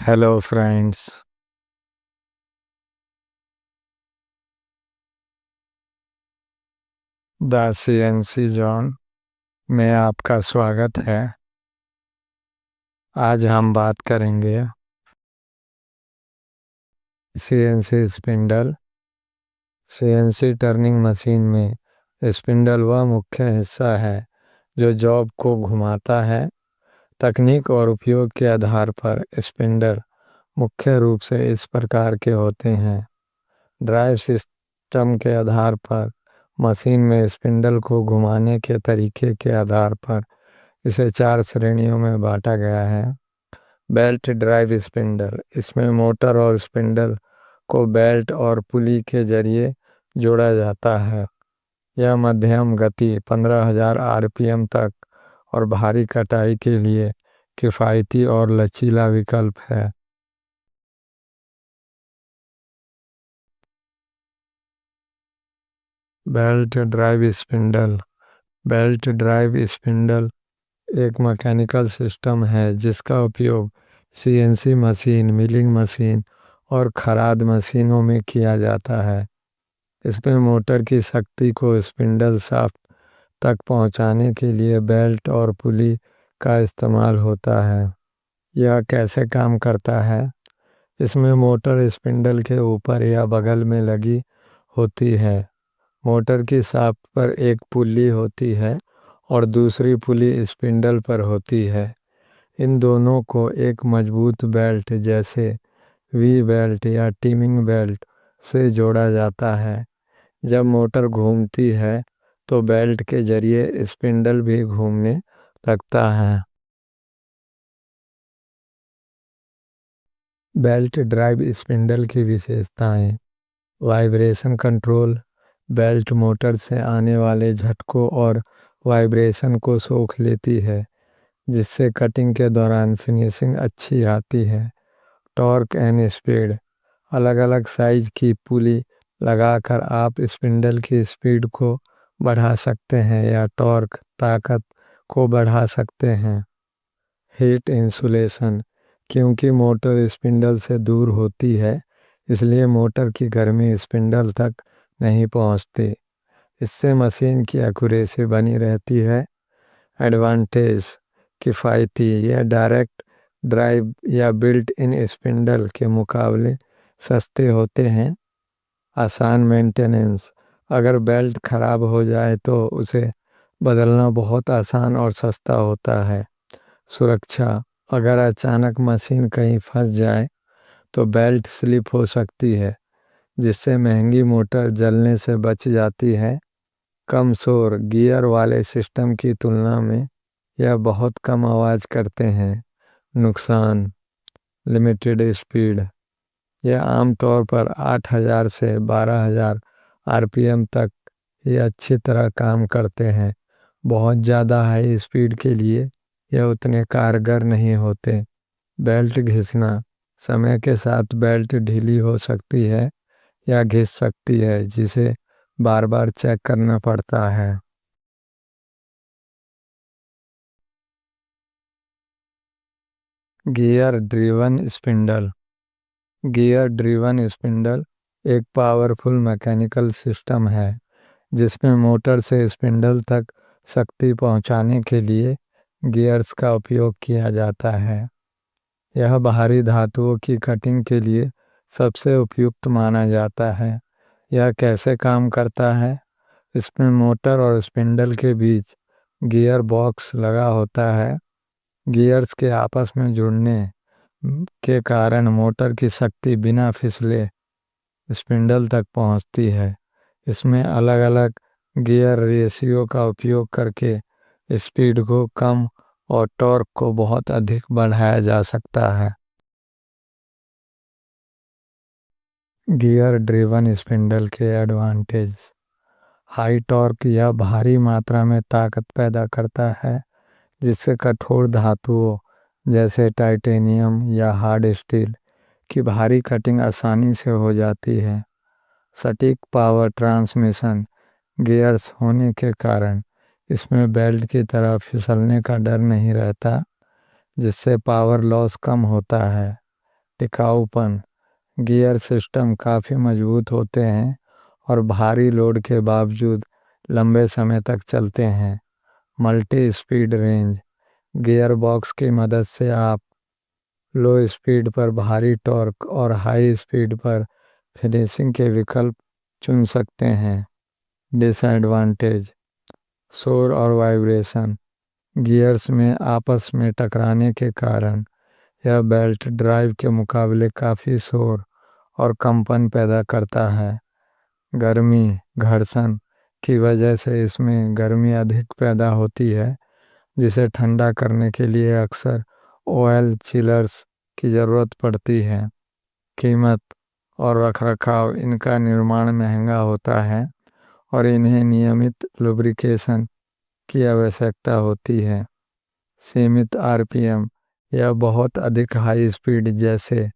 Hello friends, the CNC John में आपका स्वागत है। आज हम बात करेंगे CNC spindle. CNC turning machine में स्पिंडल वह मुख्य हिस्सा है जो जॉब को घुमाता है। तकनीक और उपयोग के आधार पर स्पिंडल मुख्य रूप से इस प्रकार के होते हैं। ड्राइव सिस्टम के आधार पर मशीन में स्पिंडल को घुमाने के तरीके के आधार पर इसे 4 श्रेणियों में बांटा गया है। बेल्ट ड्राइव स्पिंडल, इसमें मोटर और स्पिंडल को बेल्ट और पुली के जरिए जोड़ा जाता है। यह मध्यम गति 15,000 आरपीएम तक और भारी कटाई के लिए किफ़ायती और लचीला विकल्प है। Belt drive spindle. Belt drive spindle एक मैकेनिकल सिस्टम है जिसका उपयोग सीएनसी मशीन, मिलिंग मशीन और खराद मशीनों में किया जाता है। इसमें मोटर की शक्ति को स्पिंडल शाफ्ट तक पहुंचाने के लिए बेल्ट और पुली का इस्तेमाल होता है। यह कैसे काम करता है? इसमें मोटर स्पिंडल के ऊपर या बगल में लगी होती है। मोटर की शाफ्ट पर एक पुली होती है और दूसरी पुली स्पिंडल पर होती है। इन दोनों को एक मजबूत बेल्ट जैसे वी बेल्ट या टीमिंग बेल्ट से जोड़ा जाता है। जब मोटर घूमती है तो बेल्ट के जरिए स्पिंडल भी घूमने लगता है। बेल्ट ड्राइव स्पिंडल की विशेषताएं। Vibration control. बेल्ट मोटर से आने वाले झटकों और वाइब्रेशन को सोख लेती है, जिससे कटिंग के दौरान फिनिशिंग अच्छी आती है। Torque and speed. अलग अलग साइज की पुली लगाकर आप स्पिंडल की स्पीड को बढ़ा सकते हैं या टॉर्क ताकत को बढ़ा सकते हैं। Heat insulation. क्योंकि मोटर स्पिंडल से दूर होती है, इसलिए मोटर की गर्मी स्पिंडल तक नहीं पहुंचती। इससे मशीन की एक्यूरेसी बनी रहती है। एडवांटेज। किफ़ायती। यह डायरेक्ट ड्राइव या बिल्ट इन स्पिंडल के मुकाबले सस्ते होते हैं। आसान मेंटेनेंस। अगर बेल्ट खराब हो जाए तो उसे बदलना बहुत आसान और सस्ता होता है। सुरक्षा। अगर अचानक मशीन कहीं फंस जाए तो बेल्ट स्लिप हो सकती है, जिससे महंगी मोटर जलने से बच जाती है। कम शोर। गियर वाले सिस्टम की तुलना में यह बहुत कम आवाज़ करते हैं। नुकसान। Limited speed. यह आमतौर पर 8,000 से 12,000 आरपीएम तक ही अच्छी तरह काम करते हैं। बहुत ज़्यादा हाई स्पीड के लिए यह उतने कारगर नहीं होते। बेल्ट घिसना। समय के साथ बेल्ट ढीली हो सकती है या घिस सकती है, जिसे बार बार चेक करना पड़ता है। Gear driven spindle. Gear driven spindle एक पावरफुल मैकेनिकल सिस्टम है जिसमें मोटर से स्पिंडल तक शक्ति पहुंचाने के लिए गियर्स का उपयोग किया जाता है। यह बाहरी धातुओं की कटिंग के लिए सबसे उपयुक्त माना जाता है। यह कैसे काम करता है? इसमें मोटर और स्पिंडल के बीच गियर बॉक्स लगा होता है। गियर्स के आपस में जुड़ने के कारण मोटर की शक्ति बिना फिसले स्पिंडल तक पहुंचती है। इसमें अलग अलग गियर रेशियो का उपयोग करके स्पीड को कम और टॉर्क को बहुत अधिक बढ़ाया जा सकता है। गियर ड्रिवन स्पिंडल के एडवांटेज। High torque. यह भारी मात्रा में ताकत पैदा करता है, जिससे कठोर धातुओं जैसे टाइटेनियम या हार्ड स्टील की भारी कटिंग आसानी से हो जाती है। सटीक पावर ट्रांसमिशन। गियर्स होने के कारण इसमें बेल्ट की तरह फिसलने का डर नहीं रहता, जिससे पावर लॉस कम होता है। टिकाऊपन। गियर सिस्टम काफ़ी मजबूत होते हैं और भारी लोड के बावजूद लंबे समय तक चलते हैं। Multi speed range. Gear box की मदद से आप लो स्पीड पर भारी टॉर्क और हाई स्पीड पर फिनिशिंग के विकल्प चुन सकते हैं। डिसएडवांटेज। शोर और वाइब्रेशन। गियर्स में आपस में टकराने के कारण यह बेल्ट ड्राइव के मुकाबले काफ़ी शोर और कंपन पैदा करता है। गर्मी घर्षण की वजह से इसमें गर्मी अधिक पैदा होती है, जिसे ठंडा करने के लिए अक्सर ऑयल चिलर्स की ज़रूरत पड़ती है। कीमत और रखरखाव। इनका निर्माण महंगा होता है और इन्हें नियमित लुब्रिकेशन की आवश्यकता होती है। सीमित आरपीएम। यह बहुत अधिक हाई स्पीड जैसे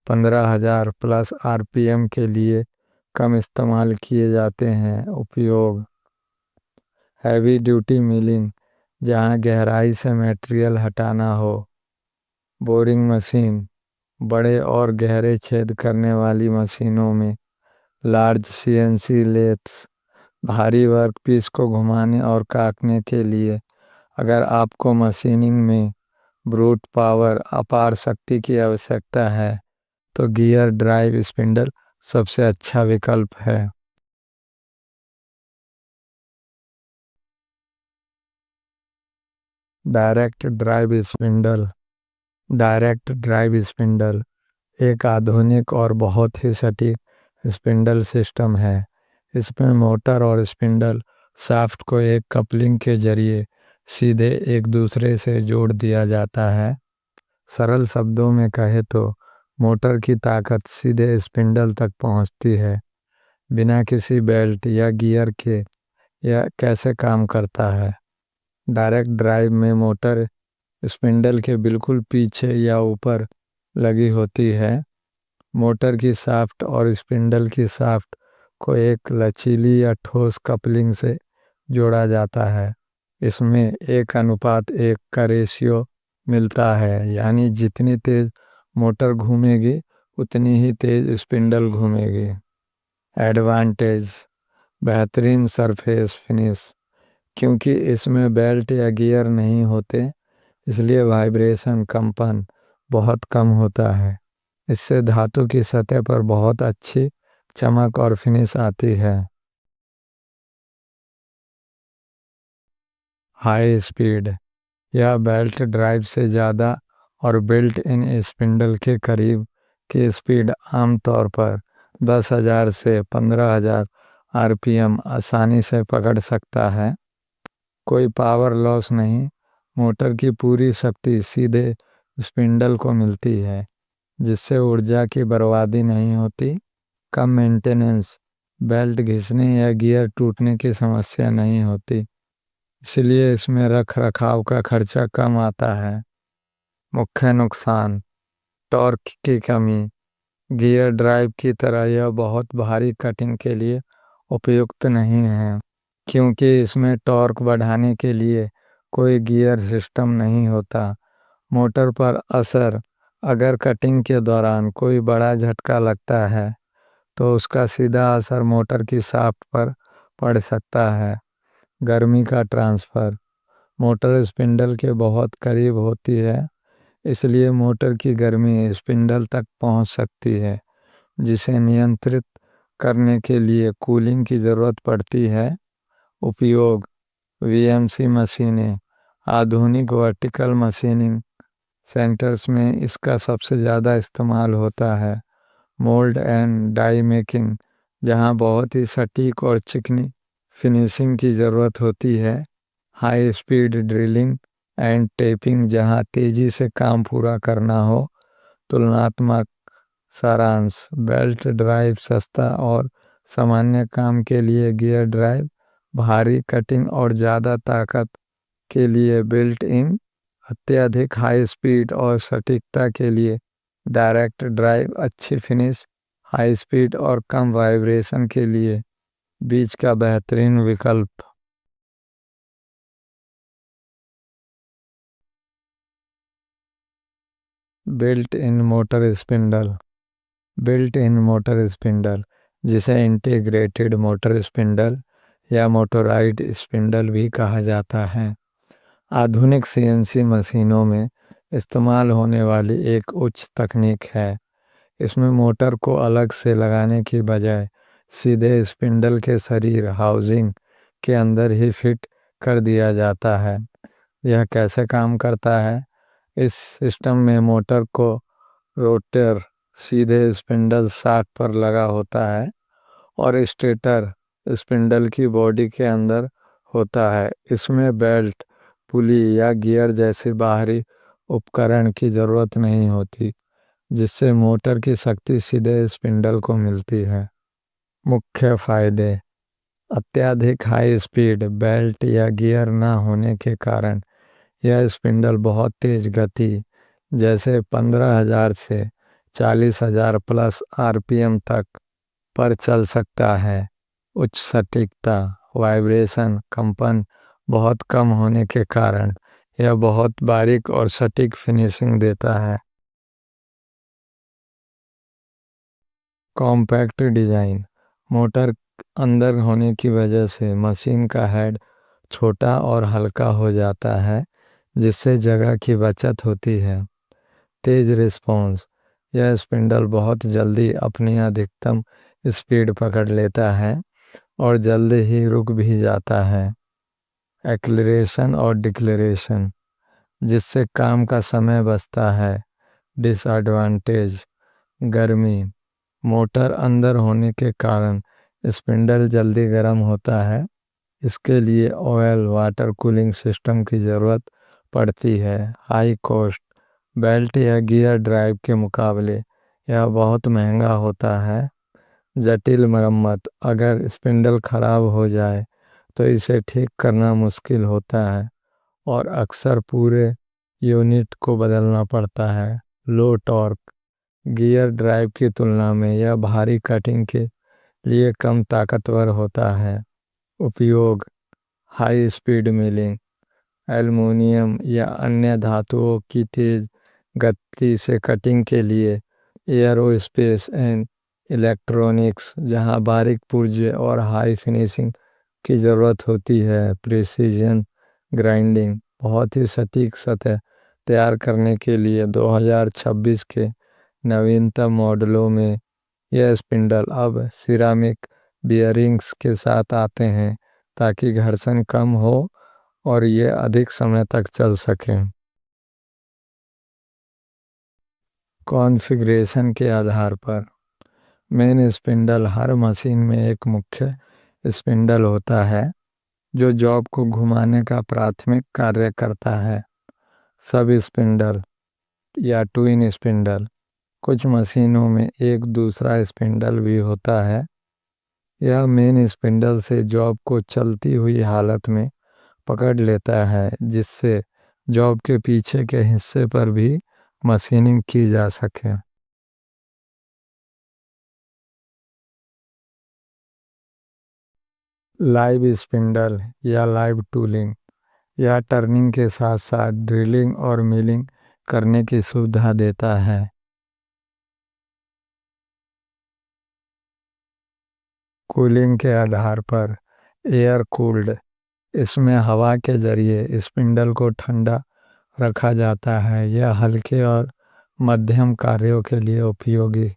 15,000 प्लस आरपीएम के लिए कम इस्तेमाल किए जाते हैं। उपयोग। हैवी ड्यूटी मिलिंग, जहां गहराई से मटेरियल हटाना हो। Boring machine. बड़े और गहरे छेद करने वाली मशीनों में। Large CNC lathes. भारी वर्कपीस को घुमाने और काटने के लिए। अगर आपको मशीनिंग में ब्रूट पावर अपार शक्ति की आवश्यकता है तो गियर ड्राइव स्पिंडल सबसे अच्छा विकल्प है। Direct drive spindle. Direct drive spindle एक आधुनिक और बहुत ही सटीक स्पिंडल सिस्टम है। इसमें मोटर और स्पिंडल शाफ्ट को एक कपलिंग के जरिए सीधे एक दूसरे से जोड़ दिया जाता है। सरल शब्दों में कहे तो मोटर की ताकत सीधे स्पिंडल तक पहुंचती है, बिना किसी बेल्ट या गियर के। यह कैसे काम करता है? डायरेक्ट ड्राइव में मोटर स्पिंडल के बिल्कुल पीछे या ऊपर लगी होती है। मोटर की शाफ्ट और स्पिंडल की शाफ्ट को एक लचीली या ठोस कपलिंग से जोड़ा जाता है। इसमें 1:1 का रेशियो मिलता है, यानी जितनी तेज मोटर घूमेगी उतनी ही तेज स्पिंडल घूमेगी। एडवांटेज। बेहतरीन सरफेस फिनिश। क्योंकि इसमें बेल्ट या गियर नहीं होते, इसलिए वाइब्रेशन कंपन बहुत कम होता है। इससे धातु की सतह पर बहुत अच्छी चमक और फिनिश आती है। High speed. यह बेल्ट ड्राइव से ज़्यादा और बिल्ट इन स्पिंडल के करीब की स्पीड, आमतौर पर 10,000 से 15,000 आरपीएम आसानी से पकड़ सकता है। कोई पावर लॉस नहीं। मोटर की पूरी शक्ति सीधे स्पिंडल को मिलती है, जिससे ऊर्जा की बर्बादी नहीं होती। कम मेंटेनेंस। बेल्ट घिसने या गियर टूटने की समस्या नहीं होती, इसलिए इसमें रख रखाव का खर्चा कम आता है। मुख्य नुकसान। टॉर्क की कमी। गियर ड्राइव की तरह यह बहुत भारी कटिंग के लिए उपयुक्त नहीं है, क्योंकि इसमें टॉर्क बढ़ाने के लिए कोई गियर सिस्टम नहीं होता। मोटर पर असर। अगर कटिंग के दौरान कोई बड़ा झटका लगता है तो उसका सीधा असर मोटर की शाफ्ट पर पड़ सकता है। गर्मी का ट्रांसफ़र। मोटर स्पिंडल के बहुत करीब होती है, इसलिए मोटर की गर्मी स्पिंडल तक पहुंच सकती है, जिसे नियंत्रित करने के लिए कूलिंग की ज़रूरत पड़ती है। उपयोग। वीएमसी मशीनें। आधुनिक वर्टिकल मशीनिंग सेंटर्स में इसका सबसे ज़्यादा इस्तेमाल होता है। मोल्ड एंड डाई मेकिंग, जहां बहुत ही सटीक और चिकनी फिनिशिंग की ज़रूरत होती है। High speed drilling and tapping, जहां तेज़ी से काम पूरा करना हो। तुलनात्मक सारांश। बेल्ट ड्राइव सस्ता और सामान्य काम के लिए गियर ड्राइव, भारी कटिंग और ज़्यादा ताकत के लिए बिल्ट इन, अत्यधिक हाई स्पीड और सटीकता के लिए डायरेक्ट ड्राइव, अच्छी फिनिश, हाई स्पीड और कम वाइब्रेशन के लिए बीच का बेहतरीन विकल्प। Built in motor spindle. Built in motor spindle, जिसे इंटीग्रेटेड मोटर स्पिंडल या मोटोराइड स्पिंडल भी कहा जाता है, आधुनिक सीएनसी मशीनों में इस्तेमाल होने वाली एक उच्च तकनीक है। इसमें मोटर को अलग से लगाने की बजाय सीधे स्पिंडल के शरीर हाउसिंग के अंदर ही फिट कर दिया जाता है। यह कैसे काम करता है? इस सिस्टम में मोटर को रोटर सीधे स्पिंडल शाफ्ट पर लगा होता है और स्टेटर स्पिंडल की बॉडी के अंदर होता है। इसमें बेल्ट, पुली या गियर जैसे बाहरी उपकरण की ज़रूरत नहीं होती, जिससे मोटर की शक्ति सीधे स्पिंडल को मिलती है। मुख्य फायदे: अत्यधिक हाई स्पीड, बेल्ट या गियर न होने के कारण यह स्पिंडल बहुत तेज गति जैसे 15,000 से 40,000 प्लस आरपीएम तक पर चल सकता है। उच्च सटीकता, वाइब्रेशन, कंपन बहुत कम होने के कारण यह बहुत बारीक और सटीक फिनिशिंग देता है। कॉम्पैक्ट डिज़ाइन: मोटर अंदर होने की वजह से मशीन का हेड छोटा और हल्का हो जाता है, जिससे जगह की बचत होती है। तेज रिस्पॉन्स: यह स्पिंडल बहुत जल्दी अपनी अधिकतम स्पीड पकड़ लेता है और जल्दी ही रुक भी जाता है। एक्सीलरेशन और डिक्लेरेशन, जिससे काम का समय बचता है। डिसएडवांटेज: गर्मी: मोटर अंदर होने के कारण स्पिंडल जल्दी गर्म होता है। इसके लिए ऑयल वाटर कूलिंग सिस्टम की ज़रूरत पड़ती है। हाई कॉस्ट: बेल्ट या गियर ड्राइव के मुकाबले यह बहुत महंगा होता है। जटिल मरम्मत: अगर स्पिंडल खराब हो जाए तो इसे ठीक करना मुश्किल होता है और अक्सर पूरे यूनिट को बदलना पड़ता है। लो टॉर्क: गियर ड्राइव की तुलना में यह भारी कटिंग के लिए कम ताकतवर होता है। उपयोग: हाई स्पीड मिलिंग, एल्युमिनियम या अन्य धातुओं की तेज गति से कटिंग के लिए। एयरोस्पेस एंड इलेक्ट्रॉनिक्स, जहां बारीक पुर्जे और हाई फिनिशिंग की ज़रूरत होती है। प्रिसीजन ग्राइंडिंग, बहुत ही सटीक सतह तैयार करने के लिए 2026 के नवीनतम मॉडलों में यह स्पिंडल अब सिरामिक बियरिंग्स के साथ आते हैं ताकि घर्षण कम हो और ये अधिक समय तक चल सकें। कॉन्फ़िगरेशन के आधार पर मेन स्पिंडल: हर मशीन में एक मुख्य स्पिंडल होता है जो जॉब को घुमाने का प्राथमिक कार्य करता है। सब स्पिंडल या ट्विन स्पिंडल: कुछ मशीनों में एक दूसरा स्पिंडल भी होता है। यह मेन स्पिंडल से जॉब को चलती हुई हालत में पकड़ लेता है, जिससे जॉब के पीछे के हिस्से पर भी मशीनिंग की जा सके। लाइव स्पिंडल या लाइव टूलिंग: यह टर्निंग के साथ साथ ड्रिलिंग और मिलिंग करने की सुविधा देता है। कूलिंग के आधार पर एयर कूल्ड: इसमें हवा के जरिए स्पिंडल को ठंडा रखा जाता है। यह हल्के और मध्यम कार्यों के लिए उपयोगी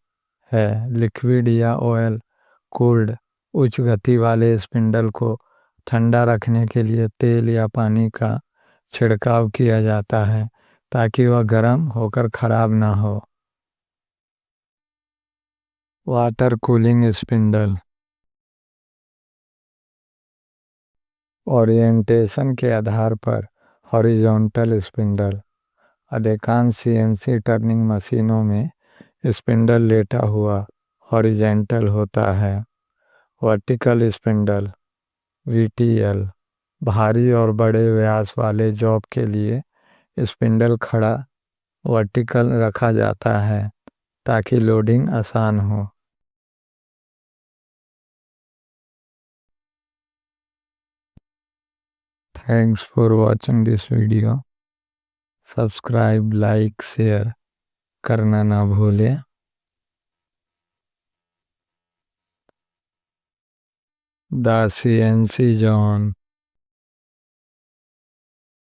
है। लिक्विड या ऑयल कूल्ड: उच्च गति वाले स्पिंडल को ठंडा रखने के लिए तेल या पानी का छिड़काव किया जाता है ताकि वह गर्म होकर खराब ना हो। वाटर कूलिंग स्पिंडल: ओरिएंटेशन के आधार पर हॉरिजॉन्टल स्पिंडल: अधिकांश सीएनसी टर्निंग मशीनों में स्पिंडल लेटा हुआ हॉरिजॉन्टल होता है। वर्टिकल स्पिंडल वीटीएल: भारी और बड़े व्यास वाले जॉब के लिए स्पिंडल खड़ा वर्टिकल रखा जाता है ताकि लोडिंग आसान हो। Thanks for watching this video. Subscribe, like, share करना ना भूलें। The CNC John.